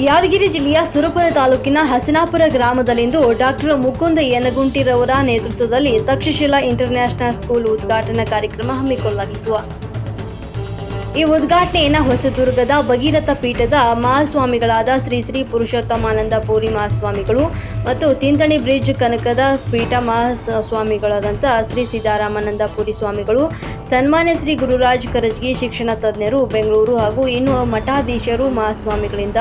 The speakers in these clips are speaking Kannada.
ಯಾದಗಿರಿ ಜಿಲ್ಲೆಯ ಸುರಪುರ ತಾಲೂಕಿನ ಹಸನಾಪುರ ಗ್ರಾಮದಲ್ಲಿಂದು ಡಾಕ್ಟರ್ ಮುಕುಂದ ಯನಗುಂಟಿರವರ ನೇತೃತ್ವದಲ್ಲಿ ತಕ್ಷಶಿಲಾ ಇಂಟರ್ನ್ಯಾಷನಲ್ ಸ್ಕೂಲ್ ಉದ್ಘಾಟನಾ ಕಾರ್ಯಕ್ರಮ ಹಮ್ಮಿಕೊಳ್ಳಲಾಗಿತ್ತು. ಈ ಉದ್ಘಾಟನೆಯನ್ನು ಹೊಸದುರ್ಗದ ಭಗೀರಥ ಪೀಠದ ಮಹಾಸ್ವಾಮಿಗಳಾದ ಶ್ರೀ ಶ್ರೀ ಪುರುಷೋತ್ತಮಾನಂದ ಪುರಿ ಮಹಾಸ್ವಾಮಿಗಳು ಮತ್ತು ತಿಂತಣಿ ಬ್ರಿಡ್ಜ್ ಕನಕದ ಪೀಠ ಮಹಾಸ್ವಾಮಿಗಳಾದಂಥ ಶ್ರೀ ಸಿದ್ದರಾಮಾನಂದ ಪುರಿ ಸ್ವಾಮಿಗಳು, ಸನ್ಮಾನ್ಯ ಶ್ರೀ ಗುರುರಾಜ್ ಕರಜಗಿ ಶಿಕ್ಷಣ ತಜ್ಞರು ಬೆಂಗಳೂರು ಹಾಗೂ ಇನ್ನು ಮಠಾಧೀಶರು ಮಹಾಸ್ವಾಮಿಗಳಿಂದ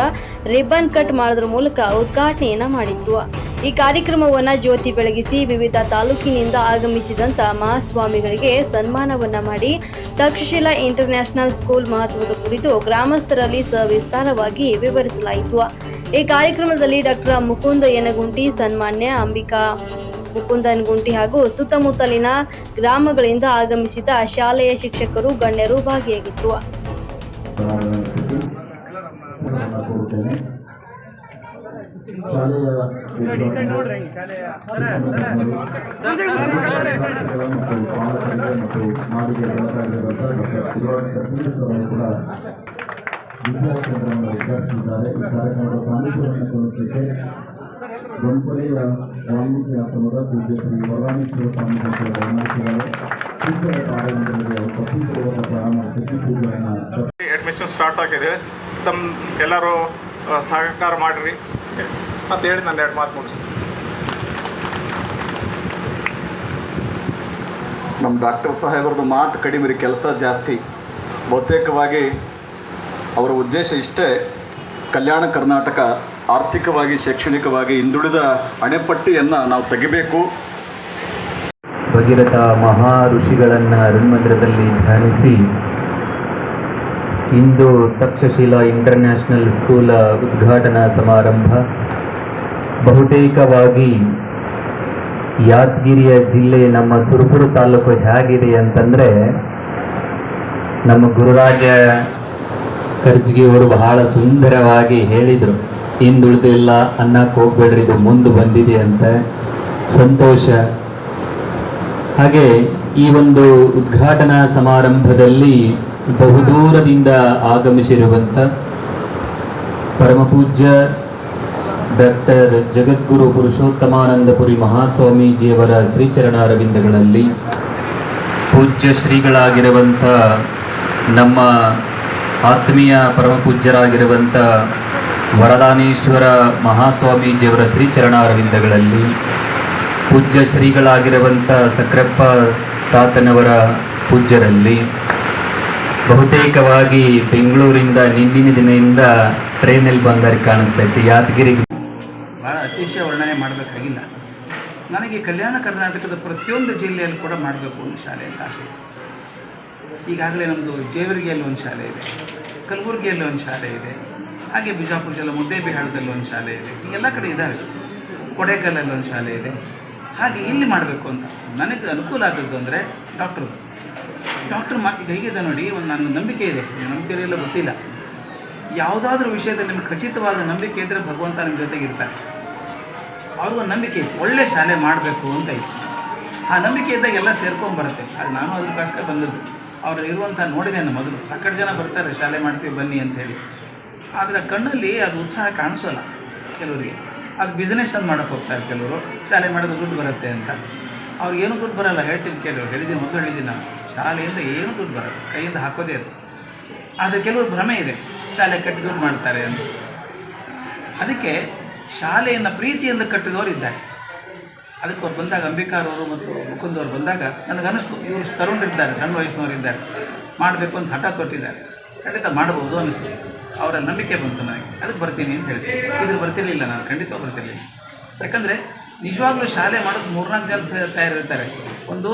ರಿಬ್ಬನ್ ಕಟ್ ಮಾಡೋದ್ರ ಮೂಲಕ ಉದ್ಘಾಟನೆಯನ್ನು ಮಾಡಿದ್ರು. ಈ ಕಾರ್ಯಕ್ರಮವನ್ನು ಜ್ಯೋತಿ ಬೆಳಗಿಸಿ ವಿವಿಧ ತಾಲೂಕಿನಿಂದ ಆಗಮಿಸಿದಂಥ ಮಹಾಸ್ವಾಮಿಗಳಿಗೆ ಸನ್ಮಾನವನ್ನ ಮಾಡಿ ತಕ್ಷಶಿಲಾ ಇಂಟರ್ನ್ಯಾಷನಲ್ ಸ್ಕೂಲ್ ಮಹತ್ವದ ಕುರಿತು ಗ್ರಾಮಸ್ಥರಲ್ಲಿ ಸವಿಸ್ತಾರವಾಗಿ ವಿವರಿಸಲಾಯಿತು. ಈ ಕಾರ್ಯಕ್ರಮದಲ್ಲಿ ಡಾಕ್ಟರ್ ಮುಕುಂದ ಯನಗುಂಟಿ, ಸನ್ಮಾನ್ಯ ಅಂಬಿಕಾ ಮುಕುಂದ ಯನಗುಂಟಿ ಹಾಗೂ ಸುತ್ತಮುತ್ತಲಿನ ಗ್ರಾಮಗಳಿಂದ ಆಗಮಿಸಿದ ಶಾಲೆಯ ಶಿಕ್ಷಕರು, ಗಣ್ಯರು ಭಾಗಿಯಾಗಿದ್ದರು. ವಿದ್ಯಾರ್ಥಿಗಳನ್ನು ಉದ್ಘಾಟಿಸಿದ್ದಾರೆ. ಈ ಕಾರ್ಯಕ್ರಮದ ಸಾನ್ನಿಧ್ಯವನ್ನು ತೋರಿಸಲಿಕ್ಕೆ ಗಣಪತಿಯ ವಾಲ್ಮೀಕಿ ಆಶ್ರಮದ ಪೂಜ್ಯ ಶ್ರೀ ವರದಾನೇಶ್ವರ ಸ್ವಾಮೀಜಿಗಳು ಗಮನಿಸಿದ್ದಾರೆ. ಪೂಜ್ಯರ ಕಾರ್ಯಕ್ರಮದಲ್ಲಿ ಕೃಷಿ ಪೂಜೆಯನ್ನು ಅಡ್ಮಿಷನ್ ಸ್ಟಾರ್ಟ್ ಆಗಿದೆ. ತಮ್ಮ ಎಲ್ಲರೂ ಸಹಕಾರ ಮಾಡಿರಿ ಅಂತ ಹೇಳಿ ನಾನು 2 ಮಾತು ಮುಗಿಸ್ತೀನಿ. ನಮ್ಮ ಡಾಕ್ಟರ್ ಸಾಹೇಬ್ರದ್ದು ಮಾತು ಕಡಿಮೆ ರೀ, ಕೆಲಸ ಜಾಸ್ತಿ. ಬಹುತೇಕವಾಗಿ ಅವರ ಉದ್ದೇಶ ಇಷ್ಟೇ, ಕಲ್ಯಾಣ ಕರ್ನಾಟಕ ಆರ್ಥಿಕವಾಗಿ ಶೈಕ್ಷಣಿಕವಾಗಿ ಹಿಂದುಳಿದ ಅಣೆಪಟ್ಟಿಯನ್ನು ನಾವು ತೆಗಿಬೇಕು. ಭಗೀರಥ ಮಹಾ ಋಷಿಗಳನ್ನು ಅರುಣ್ಮಂದಿರದಲ್ಲಿ ಧ್ಯಾನಿಸಿ ಇಂದು ತಕ್ಷಶಿಲಾ ಇಂಟರ್ನ್ಯಾಷನಲ್ ಸ್ಕೂಲ್ ಉದ್ಘಾಟನಾ ಸಮಾರಂಭ. ಬಹುತೇಕವಾಗಿ ಯಾದಗಿರಿಯ ಜಿಲ್ಲೆ ನಮ್ಮ ಸುರಪುರ ತಾಲೂಕು ಹೇಗಿದೆ ಅಂತಂದರೆ, ನಮ್ಮ ಗುರುರಾಜ ಕರ್ಜಗಿ ಅವರು ಬಹಳ ಸುಂದರವಾಗಿ ಹೇಳಿದರು, ಹಿಂದುಳಿದಿಲ್ಲ ಅನ್ನಕ್ಕೆ ಹೋಗ್ಬೇಡ್ರಿ, ಇದು ಮುಂದೆ ಬಂದಿದೆ ಅಂತ. ಸಂತೋಷ. ಹಾಗೆ ಈ ಒಂದು ಉದ್ಘಾಟನಾ ಸಮಾರಂಭದಲ್ಲಿ ಬಹುದೂರದಿಂದ ಆಗಮಿಸಿರುವಂಥ ಪರಮಪೂಜ್ಯ ಡಾಕ್ಟರ್ ಜಗದ್ಗುರು ಪುರುಷೋತ್ತಮಾನಂದಪುರಿ ಮಹಾಸ್ವಾಮೀಜಿಯವರ ಶ್ರೀಚರಣಾರವಿಂದಗಳಲ್ಲಿ ಪೂಜ್ಯ ಶ್ರೀಗಳಾಗಿರುವಂಥ ನಮ್ಮ ಆತ್ಮೀಯ ಪರಮಪೂಜ್ಯರಾಗಿರುವಂಥ ವರದಾನೇಶ್ವರ ಮಹಾಸ್ವಾಮೀಜಿಯವರ ಶ್ರೀಚರಣಾರವಿಂದಗಳಲ್ಲಿ ಪೂಜ್ಯ ಶ್ರೀಗಳಾಗಿರುವಂಥ ಸಕ್ರಪ್ಪ ತಾತನವರ ಪೂಜ್ಯರಲ್ಲಿ ಬಹುತೇಕವಾಗಿ ಬೆಂಗಳೂರಿಂದ ನಿನ್ನಿನ ದಿನದಿಂದ ಟ್ರೈನಲ್ಲಿ ಬಂದರೆ ಕಾಣಿಸ್ತೈತಿ. ಯಾದಗಿರಿಗೆ ಭಾಳ ಅತಿಶಯ ವರ್ಣನೆ ಮಾಡಬೇಕಾಗಿಲ್ಲ. ನನಗೆ ಕಲ್ಯಾಣ ಕರ್ನಾಟಕದ ಪ್ರತಿಯೊಂದು ಜಿಲ್ಲೆಯಲ್ಲೂ ಕೂಡ ಮಾಡಬೇಕು ಒಂದು ಶಾಲೆ ಅಂತ ಆಸೆ. ಈಗಾಗಲೇ ನಮ್ಮದು ಜೇವರ್ಗಿಯಲ್ಲಿ ಒಂದು ಶಾಲೆ ಇದೆ, ಕಲಬುರಗಿಯಲ್ಲಿ ಒಂದು ಶಾಲೆ ಇದೆ, ಹಾಗೆ ಬಿಜಾಪುರ ಜಿಲ್ಲೆ ಮುದ್ದೇಬಿಹಾಳದಲ್ಲಿ ಒಂದು ಶಾಲೆ ಇದೆ, ಎಲ್ಲ ಕಡೆ ಇದ್ದಾವೆ. ಕೊಡೇಕಲ್ಲಲ್ಲಿ ಒಂದು ಶಾಲೆ ಇದೆ. ಹಾಗೆ ಇಲ್ಲಿ ಮಾಡಬೇಕು ಅಂತ ನನಗೆ ಅನುಕೂಲ ಆದದ್ದು ಅಂದರೆ ಡಾಕ್ಟ್ರ್ ಮಾತಿಗೆ ಹೇಗಿದೆ ನೋಡಿ, ಒಂದು ನನ್ನ ನಂಬಿಕೆ ಇದೆ. ನಂಬಿಕೆ ಎಲ್ಲ ಗೊತ್ತಿಲ್ಲ, ಯಾವುದಾದ್ರೂ ವಿಷಯದಲ್ಲಿ ನಿಮ್ಗೆ ಖಚಿತವಾದ ನಂಬಿಕೆ ಇದ್ದರೆ ಭಗವಂತ ನಿಮ್ಮ ಜೊತೆಗಿರ್ತಾರೆ. ಅವ್ರಿಗೊಂದು ನಂಬಿಕೆ ಇತ್ತು, ಒಳ್ಳೆ ಶಾಲೆ ಮಾಡಬೇಕು ಅಂತ ಇತ್ತು. ಆ ನಂಬಿಕೆ ಇದ್ದಾಗ ಎಲ್ಲ ಸೇರ್ಕೊಂಡ್ಬರುತ್ತೆ. ಅದು ನಾನು ಅದಕ್ಕೋಸ್ಕರ ಬಂದದ್ದು. ಅವರು ಇರುವಂಥ ನೋಡಿದ್ದೇನೆ ಮೊದಲು. ಸಾಕಷ್ಟು ಜನ ಬರ್ತಾರೆ ಶಾಲೆ ಮಾಡ್ತೀವಿ ಬನ್ನಿ ಅಂಥೇಳಿ. ಆದರೆ ಕಣ್ಣಲ್ಲಿ ಅದು ಉತ್ಸಾಹ ಕಾಣಿಸೋಲ್ಲ ಕೆಲವರಿಗೆ. ಅದು ಬಿಸ್ನೆಸ್ ಅಂತ ಮಾಡೋಕ್ಕೆ ಹೋಗ್ತಾರೆ ಕೆಲವರು. ಶಾಲೆ ಮಾಡೋದು ದುಡ್ಡು ಬರುತ್ತೆ ಅಂತ. ಅವ್ರಿಗೇನು ದುಡ್ಡು ಬರೋಲ್ಲ. ಹೇಳ್ತೀನಿ ಕೇಳಿ, ಹೇಳಿದ್ದೀನಿ ಮೊದಲು ಹೇಳಿದ್ದೀನಿ ನಾನು, ಶಾಲೆಯಿಂದ ಏನು ದುಡ್ಡು ಬರೋಲ್ಲ, ಕೈಯಿಂದ ಹಾಕೋದೇ ಅದು. ಆದರೆ ಕೆಲವರು ಭ್ರಮೆ ಇದೆ, ಶಾಲೆ ಕಟ್ಟಿ ದುಡ್ಡು ಮಾಡ್ತಾರೆ ಅಂತ. ಅದಕ್ಕೆ ಶಾಲೆಯನ್ನು ಪ್ರೀತಿಯಿಂದ ಕಟ್ಟಿದವರು ಇದ್ದಾರೆ. ಅದಕ್ಕೆ ಅವ್ರು ಬಂದಾಗ, ಅಂಬಿಕಾರವರು ಮತ್ತು ಮುಕುಂದವರು ಬಂದಾಗ ನನಗನ್ನಿಸ್ತು, ಇವರು ತರುಣರಿದ್ದಾರೆ, ಸಣ್ಣ ವಯಸ್ಸಿನವರಿದ್ದಾರೆ, ಮಾಡಬೇಕು ಅಂತ ಹಠ ತೊಟ್ಟಿದ್ದಾರೆ, ಖಂಡಿತ ಮಾಡ್ಬೋದು ಅನ್ನಿಸ್ತು. ಅವರ ನಂಬಿಕೆ ಬಂತು ನನಗೆ. ಅದಕ್ಕೆ ಬರ್ತೀನಿ ಅಂತ ಹೇಳ್ತೀನಿ. ಇದ್ರ ಬರ್ತಿರಲಿಲ್ಲ ನಾನು, ಖಂಡಿತ ಬರ್ತಿರಲಿಲ್ಲ. ಯಾಕಂದರೆ ನಿಜವಾಗ್ಲೂ ಶಾಲೆ ಮಾಡೋದು 3-4 ಜನ ತಯಾರಿರ್ತಾರೆ. ಒಂದು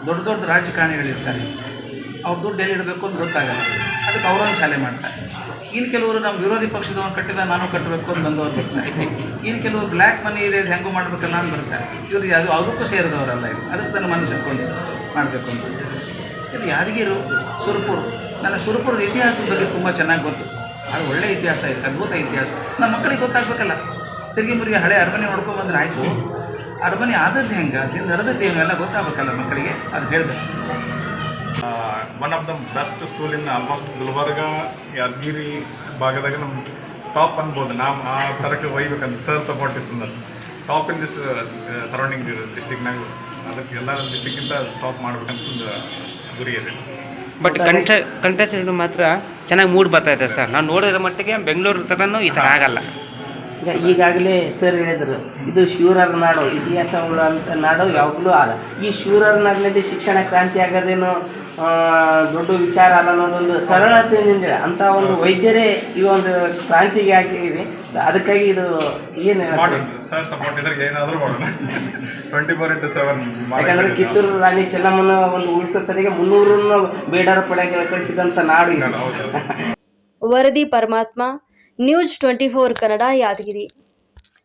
ದೊಡ್ಡ ದೊಡ್ಡ ರಾಜಕಾರಣಿಗಳಿರ್ತಾರೆ, ಅವ್ರು ದುಡ್ಡು ಎಲ್ಲಿ ಇಡಬೇಕು ಅಂತ ಗೊತ್ತಾಗಲ್ಲ, ಅದಕ್ಕೆ ಅವರೊಂದು ಶಾಲೆ ಮಾಡ್ತಾರೆ. ಇನ್ನು ಕೆಲವರು ನಮ್ಮ ವಿರೋಧಿ ಪಕ್ಷದವ್ರು ಕಟ್ಟಿದ ನಾನು ಕಟ್ಟಬೇಕು ಅಂತ ಬಂದವ್ರು ಬರ್ತಾರೆ. ಇನ್ನು ಕೆಲವರು ಬ್ಲ್ಯಾಕ್ ಮನಿ ಇದೆ, ಅದು ಹೆಂಗೂ ಮಾಡ್ಬೇಕಲ್ಲ ಅಂತ ಬರ್ತಾರೆ. ಇವರು ಅದು ಅದಕ್ಕೂ ಸೇರಿದವರಲ್ಲ. ಇದು ಅದಕ್ಕೆ ನನ್ನ ಮನಸ್ಸು ಇಟ್ಕೊಂಡು ಮಾಡಬೇಕು ಅಂತ. ಇದು ಯಾದಗಿರಿ, ಸುರಪುರ. ನನ್ನ ಸುರಪುರದ ಇತಿಹಾಸದ ಬಗ್ಗೆ ತುಂಬ ಚೆನ್ನಾಗಿ ಗೊತ್ತು. ಅದು ಒಳ್ಳೆಯ ಇತಿಹಾಸ ಇದೆ, ಅದ್ಭುತ ಇತಿಹಾಸ. ನಮ್ಮ ಮಕ್ಕಳಿಗೆ ಗೊತ್ತಾಗಬೇಕಲ್ಲ. ತಿರುಗಿ ಮುರುಗಿ ಹಳೆ ಅರಮನೆ ನೋಡ್ಕೊಂಬಂದ್ರೆ ಆಯಿತು, ಅರಮನೆ ಆದದ್ದು ಹೆಂಗೆ, ಅದರಿಂದ ನಡೆದದ್ದು ಏನು ಎಲ್ಲ ಗೊತ್ತಾಗಬೇಕಲ್ಲ ಮಕ್ಕಳಿಗೆ. ಅದು ಹೇಳಬೇಕು. One of the best school in almost Gulbarga Yadagiri ಭಾಗದಾಗ ನಮ್ಮ ಟಾಪ್ ಅನ್ಬೋದು. ನಾವು ಆ ಥರಕ್ಕೆ ಒಯ್ಬೇಕಂತ ಸರ್ ಸಪೋರ್ಟ್ ಇತ್ತು ಅಂದ್ರೆ ಟಾಪ್ ಇನ್ ದಿಸ್ ಸರೌಂಡಿಂಗ್ ಡಿಸ್ಟಿಕ್ನಾಗ ಅದಕ್ಕೆ ಎಲ್ಲ ಡಿಸ್ಟಿಕ್ಕಿಂತ ಟಾಪ್ ಮಾಡ್ಬೇಕಂತ ಒಂದು ಗುರಿ ಇದೆ. ಬಟ್ ಕಂಟೆಸ್ಟೆಂಟ್ ಮಾತ್ರ ಚೆನ್ನಾಗಿ ಮೂಡ್ ಬರ್ತಾ ಇದೆ ಸರ್. ನಾವು ನೋಡಿರೋ ಮಟ್ಟಿಗೆ ಬೆಂಗಳೂರು ಥರನೂ ಈ ಥರ ಆಗಲ್ಲ. ಈಗ ಈಗಾಗಲೇ ಸರ್ ಹೇಳಿದರು, ಇದು ಶೂರರ ನಾಡು, ಇತಿಹಾಸಗಳು ಅಂತ ನಾಡು ಯಾವಾಗಲೂ ಆದ. ಈ ಶೂರರ ನಾಡಿನಲ್ಲಿ ಶಿಕ್ಷಣ ಕ್ರಾಂತಿ ಆಗೋದೇನು ದೊಡ್ಡ ವಿಚಾರ ಅಲ್ಲ ಅನ್ನೋದೊಂದು ಸರಳತೆಯಿಂದ ಅಂಥ ಒಂದು ವೈದ್ಯರೇ ಈ ಒಂದು ಕ್ರಾಂತಿಗೆ ಹಾಕಿವಿ. ಅದಕ್ಕಾಗಿ ಇದು ಏನು ಸರ್ ಸಪೋರ್ಟ್ ಇದ್ರೆ ಏನಾದರೂ ಮಾಡೋಣ 24/7. ಯಾಕಂದರೆ ಕಿತ್ತೂರು ರಾಣಿ ಚೆನ್ನಮ್ಮನ ಒಂದು ಉಳಿಸೋ ಸರಿಗೆ 300 ಬೇಡರ ಪಡೆಗೆ ಕಳಿಸಿದಂಥ ನಾಡು ಇದು. ವರದಿ ಪರಮಾತ್ಮ, ನ್ಯೂಸ್ 24 ಕನ್ನಡ, ಯಾದಗಿರಿ.